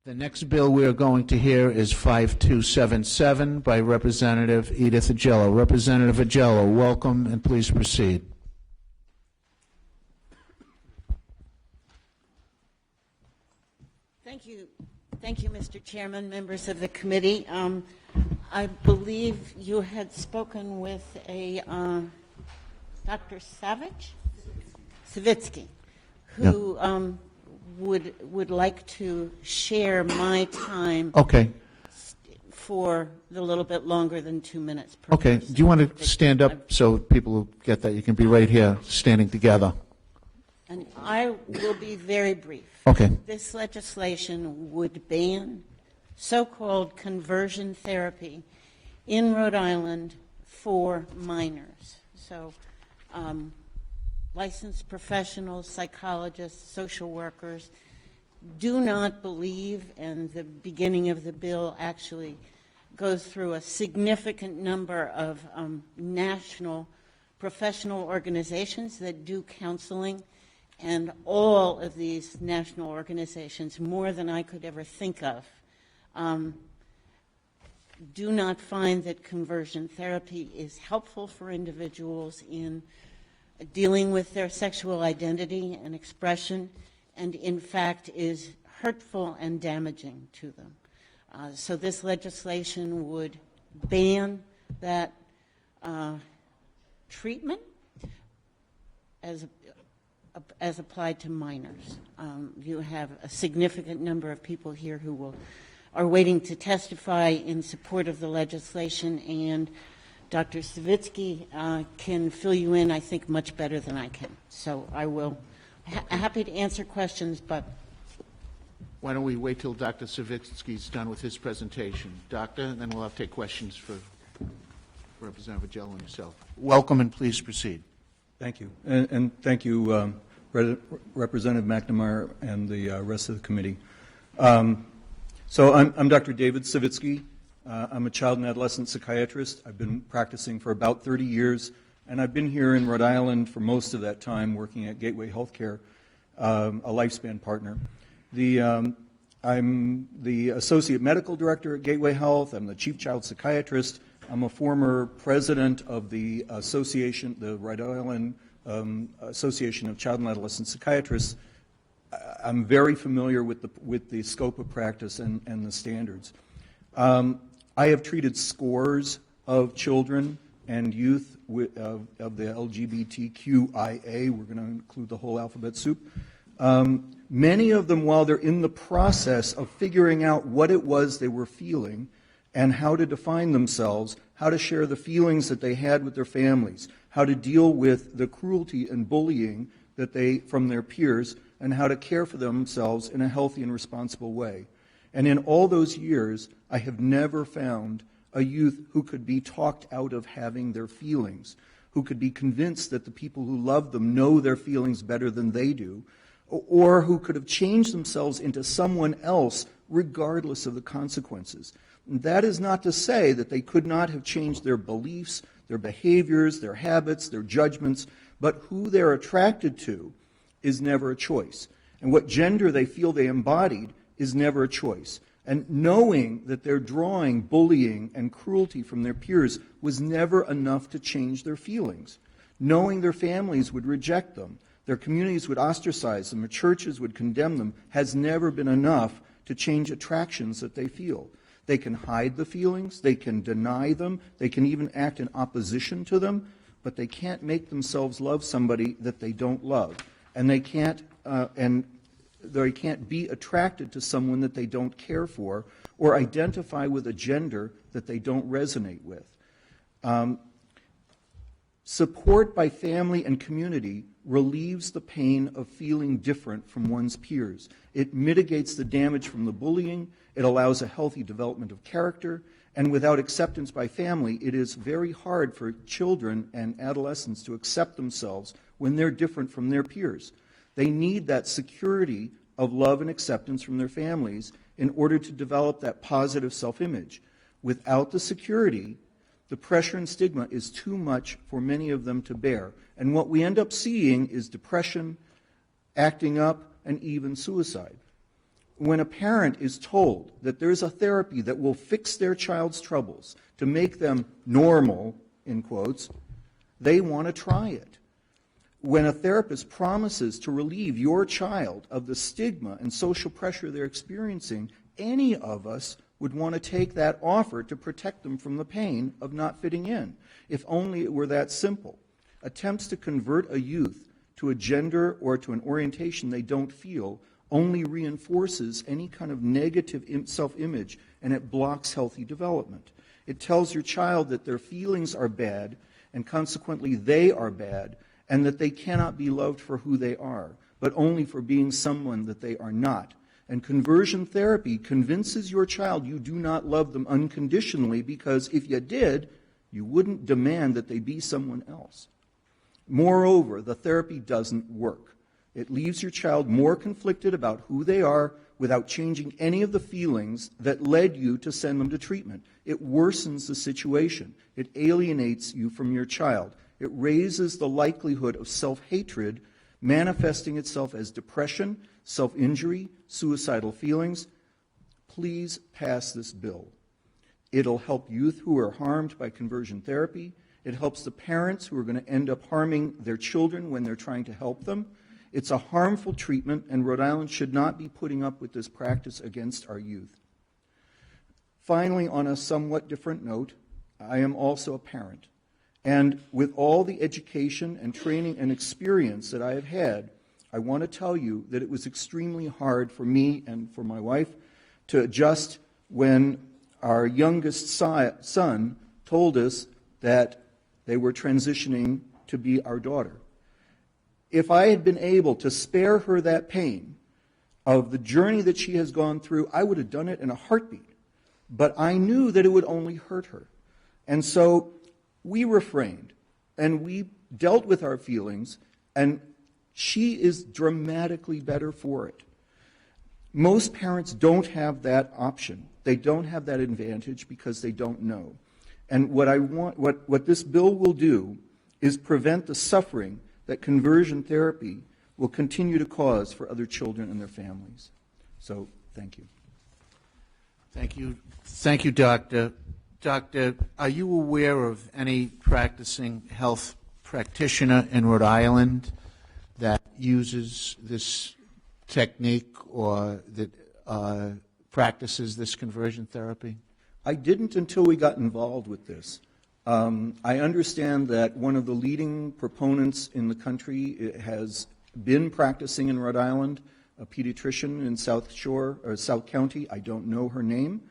The next bill we are going to hear is 5277 by Representative Edith Agello. Representative Agello, welcome and please proceed. Thank you, Mr. Chairman, members of the committee. I believe you had spoken with a Dr. Savitzky, who would like to share my time for a little bit longer than 2 minutes per person. Do you want to stand up so people will get that? You can be right here standing together. And I will be very brief. This legislation would ban so-called conversion therapy in Rhode Island for minors. So licensed professionals, psychologists, social workers do not believe, and the beginning of the bill actually goes through a significant number of national professional organizations that do counseling, and all of these national organizations, more than I could ever think of, do not find that conversion therapy is helpful for individuals in dealing with their sexual identity and expression, and in fact is hurtful and damaging to them. So this legislation would ban that treatment as applied to minors. You have a significant number of people here who are waiting to testify in support of the legislation, and Dr. Savitzky can fill you in, I think, much better than I can. So I will happy to answer questions, but why don't we wait till Dr. Savitzky's done with his presentation. Doctor, and then we'll have to take questions for Representative Agello and yourself. Welcome and please proceed. Thank you. And thank you, Representative McNamara and the rest of the committee. So I'm Dr. David Savitzky. I'm a child and adolescent psychiatrist. I've been practicing for about 30 years, and I've been here in Rhode Island for most of that time working at Gateway Healthcare, a lifespan partner. I'm the associate medical director at Gateway Health. I'm the chief child psychiatrist. I'm a former president of the association, the Rhode Island Association of Child and Adolescent Psychiatrists. I'm very familiar with the scope of practice and the standards. I have treated scores of children and youth of the LGBTQIA. We're going to include the whole alphabet soup. Many of them, while they're in the process of figuring out what it was they were feeling and how to define themselves, how to share the feelings that they had with their families, how to deal with the cruelty and bullying that from their peers, and how to care for themselves in a healthy and responsible way. And in all those years, I have never found a youth who could be talked out of having their feelings, who could be convinced that the people who love them know their feelings better than they do, or who could have changed themselves into someone else regardless of the consequences. And that is not to say that they could not have changed their beliefs, their behaviors, their habits, their judgments, but who they're attracted to is never a choice. And what gender they feel they embodied is never a choice. And knowing that they're drawing bullying and cruelty from their peers was never enough to change their feelings. Knowing their families would reject them, their communities would ostracize them, their churches would condemn them, has never been enough to change attractions that they feel. They can hide the feelings, they can deny them, they can even act in opposition to them, but they can't make themselves love somebody that they don't love. And they can't be attracted to someone that they don't care for or identify with a gender that they don't resonate with. Support by family and community relieves the pain of feeling different from one's peers. It mitigates the damage from the bullying. It allows a healthy development of character. And without acceptance by family, it is very hard for children and adolescents to accept themselves when they're different from their peers. They need that security of love and acceptance from their families in order to develop that positive self-image. Without the security, the pressure and stigma is too much for many of them to bear. And what we end up seeing is depression, acting up, and even suicide. when a parent is told that there's a therapy that will fix their child's troubles to make them normal, in quotes, they want to try it. When a therapist promises to relieve your child of the stigma and social pressure they're experiencing, any of us would want to take that offer to protect them from the pain of not fitting in. If only it were that simple. Attempts to convert a youth to a gender or to an orientation they don't feel only reinforces any kind of negative self-image, and it blocks healthy development. It tells your child that their feelings are bad, and consequently they are bad, and that they cannot be loved for who they are, but only for being someone that they are not. And conversion therapy convinces your child you do not love them unconditionally, because if you did, you wouldn't demand that they be someone else. Moreover, the therapy doesn't work. It leaves your child more conflicted about who they are without changing any of the feelings that led you to send them to treatment. It worsens the situation. It alienates you from your child. It raises the likelihood of self-hatred manifesting itself as depression, self-injury, suicidal feelings. Please pass this bill. It'll help youth who are harmed by conversion therapy. It helps the parents who are going to end up harming their children when they're trying to help them. It's a harmful treatment, and Rhode Island should not be putting up with this practice against our youth. Finally, on a somewhat different note, I am also a parent. And with all the education and training and experience that I have had, I want to tell you that it was extremely hard for me and for my wife to adjust when our youngest son told us that they were transitioning to be our daughter. If I had been able to spare her that pain of the journey that she has gone through, I would have done it in a heartbeat. But I knew that it would only hurt her. And so we refrained, and we dealt with our feelings, and she is dramatically better for it. Most parents don't have that option. They don't have that advantage because they don't know. And what this bill will do is prevent the suffering that conversion therapy will continue to cause for other children and their families. So, thank you. Thank you. Thank you, Doctor. Doctor, are you aware of any practicing health practitioner in Rhode Island that uses this technique or that practices this conversion therapy? I didn't until we got involved with this. I understand that one of the leading proponents in the country has been practicing in Rhode Island, a pediatrician in South Shore or South County. I don't know her name.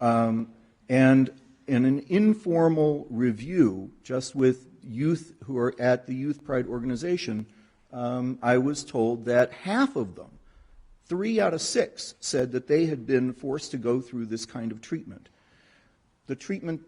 And in an informal review, just with youth who are at the Youth Pride organization, I was told that half of them, 3 out of 6, said that they had been forced to go through this kind of treatment. The treatment,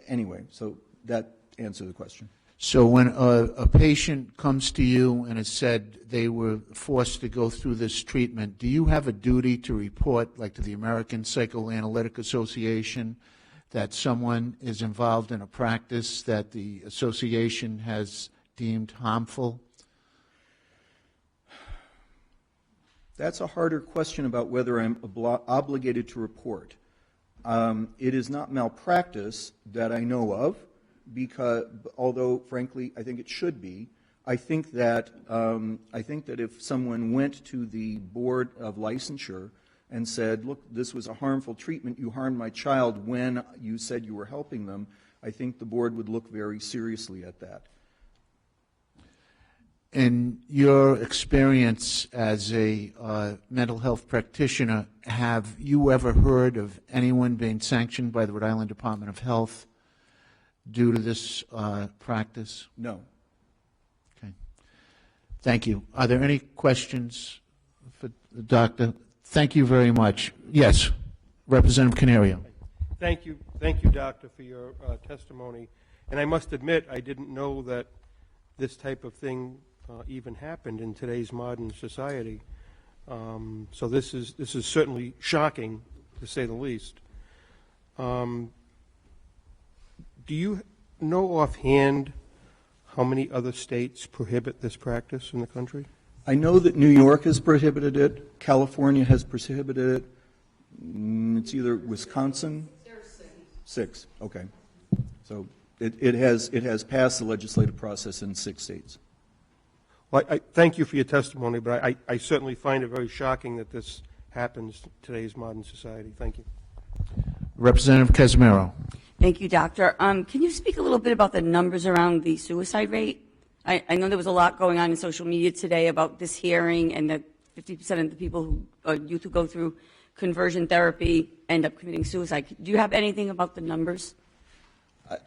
anyway, so that answers the question. So when a patient comes to you and has said they were forced to go through this treatment, do you have a duty to report, like to the American Psychoanalytic Association, that someone is involved in a practice that the association has deemed harmful? That's a harder question about whether I'm obligated to report. It is not malpractice that I know of, because although frankly I think it should be. I think that if someone went to the board of licensure and said, "Look, this was a harmful treatment. You harmed my child when you said you were helping them," I think the board would look very seriously at that. In your experience as a mental health practitioner, have you ever heard of anyone being sanctioned by the Rhode Island Department of Health due to this practice? No. Okay. Thank you. Are there any questions for the doctor? Thank you very much. Yes, Representative Canario. Thank you, Doctor, for your testimony. And I must admit, I didn't know that this type of thing even happened in today's modern society. So this is certainly shocking, to say the least. Do you know offhand how many other states prohibit this practice in the country? I know that New York has prohibited it, California has prohibited it, it's either Wisconsin? There's 6, okay. So it has passed the legislative process in 6 states. Well, I thank you for your testimony, but I certainly find it very shocking that this happens in today's modern society. Thank you. Representative Casimiro. Thank you, Doctor. Can you speak a little bit about the numbers around the suicide rate? I know there was a lot going on in social media today about this hearing and that 50% of the people youth who go through conversion therapy end up committing suicide. Do you have anything about the numbers?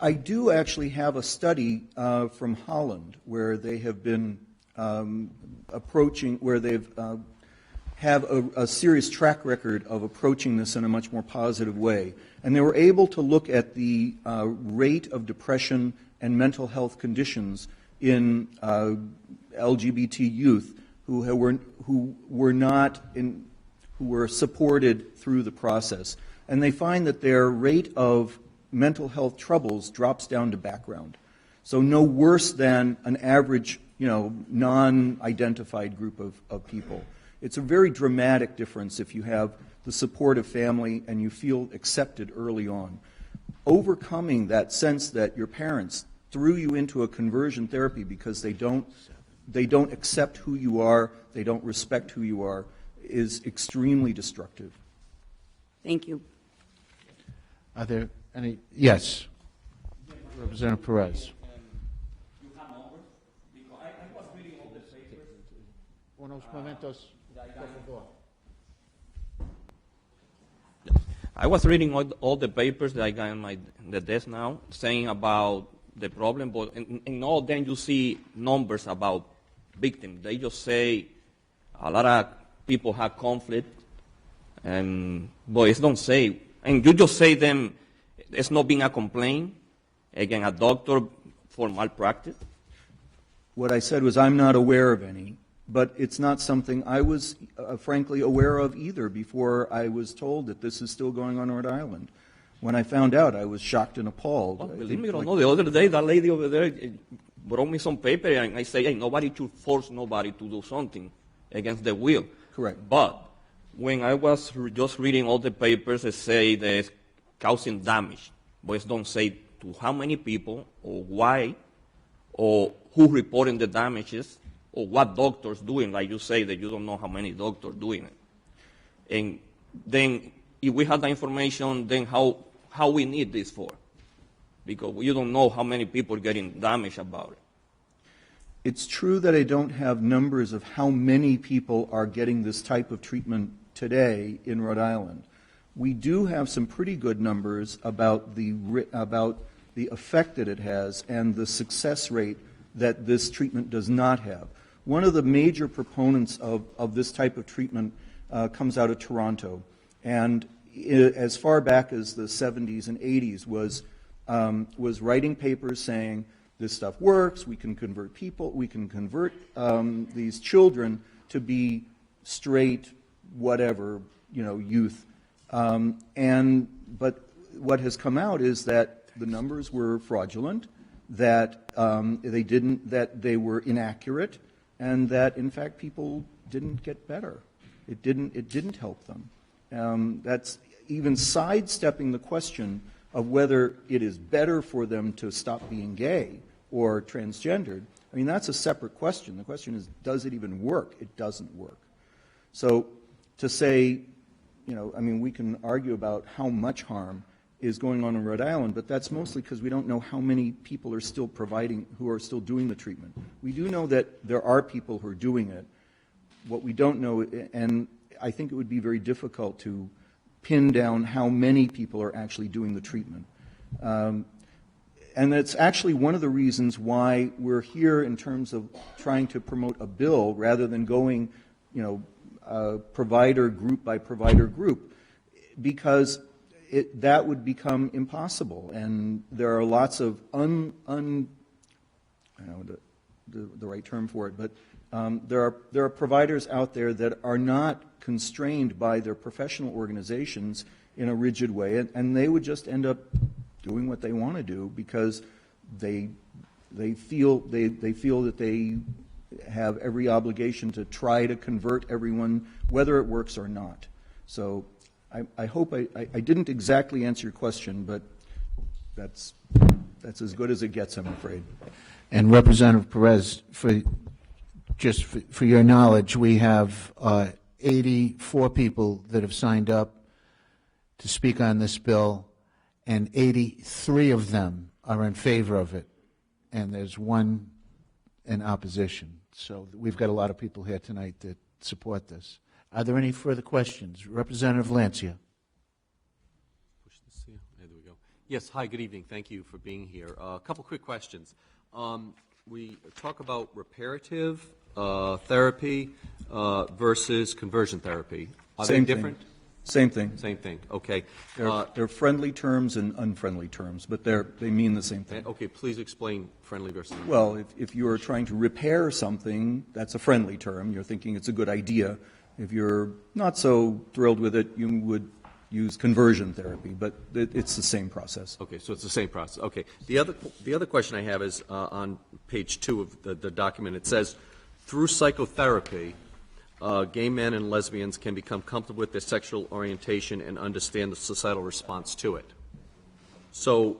I do actually have a study from Holland where they have been where they've have a serious track record of approaching this in a much more positive way. And they were able to look at the rate of depression and mental health conditions in LGBT youth who were supported through the process. And they find that their rate of mental health troubles drops down to background. So no worse than an average, non-identified group of people. It's a very dramatic difference if you have the support of family and you feel accepted early on. Overcoming that sense that your parents threw you into a conversion therapy because they don't accept who you are, they don't respect who you are, is extremely destructive. Thank you. Are there any? Yes. Representative Perez. Unos momentos, por favor. I was reading all the papers that I got on the desk now, saying about the problem, but in all them you see numbers about victims. They just say a lot of people have conflict, but it don't say, and you just say them, it's not being a complaint against a doctor for malpractice. What I said was I'm not aware of any, but it's not something I was frankly aware of either before I was told that this is still going on in Rhode Island. When I found out, I was shocked and appalled. Oh, believe me or not, the other day that lady over there brought me some paper and I say, hey, nobody should force nobody to do something against the will. Correct. But when I was just reading all the papers, it say that it's causing damage, but it don't say to how many people or why or who reporting the damages or what doctors doing, like you say that you don't know how many doctors doing it. And then if we have the information, then how we need this for? Because you don't know how many people are getting damaged about it. It's true that I don't have numbers of how many people are getting this type of treatment today in Rhode Island. We do have some pretty good numbers about the effect that it has and the success rate that this treatment does not have. One of the major proponents of this type of treatment comes out of Toronto, and as far back as the 70s and 80s was writing papers saying this stuff works, we can convert people, we can convert these children to be straight, whatever, youth. But what has come out is that the numbers were fraudulent, that they were inaccurate, and that in fact people didn't get better. It didn't help them. That's even sidestepping the question of whether it is better for them to stop being gay or transgendered. I mean, that's a separate question. The question is, does it even work? It doesn't work. So to say, we can argue about how much harm is going on in Rhode Island, but that's mostly because we don't know how many people are still who are still doing the treatment. We do know that there are people who are doing it. What we don't know, and I think it would be very difficult to pin down how many people are actually doing the treatment. And that's actually one of the reasons why we're here in terms of trying to promote a bill rather than going, provider group by provider group, because that would become impossible. And there are lots of I don't know the right term for it, but there are providers out there that are not constrained by their professional organizations in a rigid way, and they would just end up doing what they want to do because they feel that have every obligation to try to convert everyone, whether it works or not. So I hope I didn't exactly answer your question, but that's as good as it gets, I'm afraid. And Representative Perez, for your knowledge, we have 84 people that have signed up to speak on this bill, and 83 of them are in favor of it, and there's one in opposition. So we've got a lot of people here tonight that support this. Are there any further questions? Representative Lancia. Push this here. There we go. Yes, hi, good evening. Thank you for being here. A couple quick questions. We talk about reparative therapy versus conversion therapy. Are they different? Same thing. Same thing, okay. They're friendly terms and unfriendly terms, but they mean the same thing. Okay, please explain friendly versus. Well, if you're trying to repair something, that's a friendly term. You're thinking it's a good idea. If you're not so thrilled with it, you would use conversion therapy, but it's the same process. Okay, so it's the same process. Okay. The other question I have is on page 2 of the document. It says, through psychotherapy, gay men and lesbians can become comfortable with their sexual orientation and understand the societal response to it. So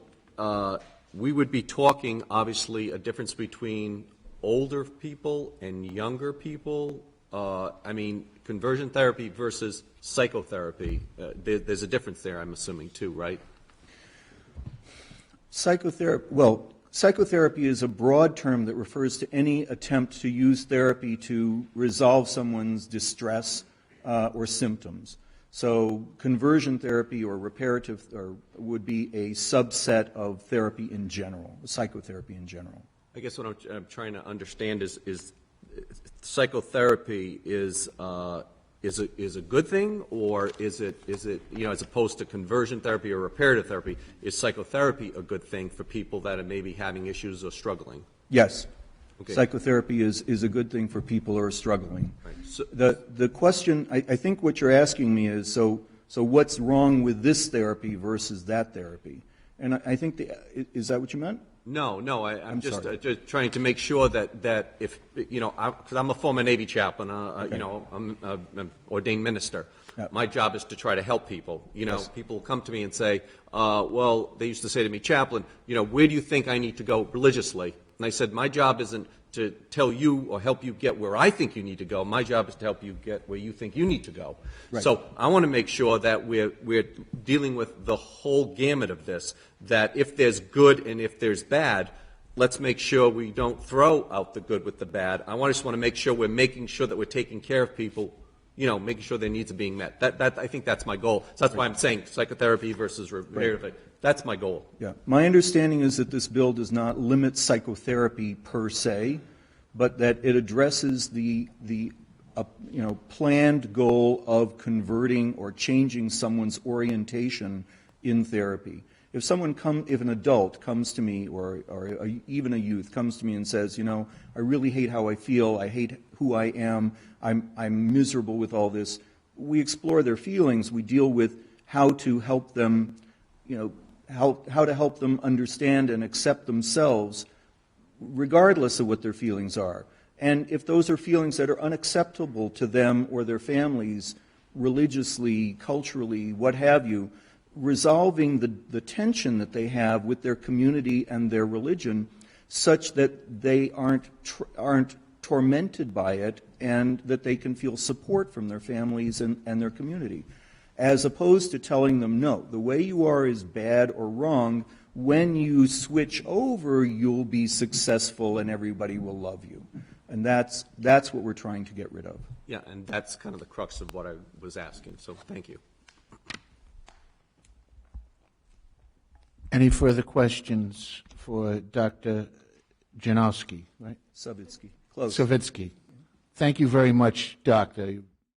we would be talking, obviously, a difference between older people and younger people. I mean, conversion therapy versus psychotherapy. There's a difference there, I'm assuming, too, right? Psychotherapy is a broad term that refers to any attempt to use therapy to resolve someone's distress or symptoms. So conversion therapy or reparative would be a subset of therapy in general, psychotherapy in general. I guess what I'm trying to understand is psychotherapy is a good thing, or is it as opposed to conversion therapy or reparative therapy, is psychotherapy a good thing for people that are maybe having issues or struggling? Yes. Okay. Psychotherapy is a good thing for people who are struggling. Right. So, the question, I think what you're asking me is, so what's wrong with this therapy versus that therapy? And I think, is that what you meant? No, I'm just sorry. just trying to make sure that if, because I'm a former Navy chaplain, Okay. I'm an ordained minister. Yep. My job is to try to help people. Yes. People come to me and say, well, they used to say to me, chaplain, where do you think I need to go religiously? And I said, my job isn't to tell you or help you get where I think you need to go. My job is to help you get where you think you need to go. Right. So I want to make sure that we're dealing with the whole gamut of this, that if there's good and if there's bad, let's make sure we don't throw out the good with the bad. I just want to make sure we're making sure that we're taking care of people, making sure their needs are being met. That I think that's my goal. So that's why I'm saying psychotherapy versus reparative. Right. That's my goal. Yeah. My understanding is that this bill does not limit psychotherapy per se, but that it addresses the planned goal of converting or changing someone's orientation in therapy. If an adult comes to me, or even a youth comes to me and says, I really hate how I feel, I hate who I am, I'm miserable with all this, we explore their feelings, we deal with how to help them, how to help them understand and accept themselves regardless of what their feelings are. And if those are feelings that are unacceptable to them or their families, religiously, culturally, what have you, resolving the tension that they have with their community and their religion such that they aren't tormented by it and that they can feel support from their families and their community. As opposed to telling them, no, the way you are is bad or wrong. When you switch over, you'll be successful and everybody will love you. And that's what we're trying to get rid of. Yeah, and that's kind of the crux of what I was asking. So thank you. Any further questions for Dr. Janowski, right? Savitzky. Close. Savitzky. Thank you very much, Doctor.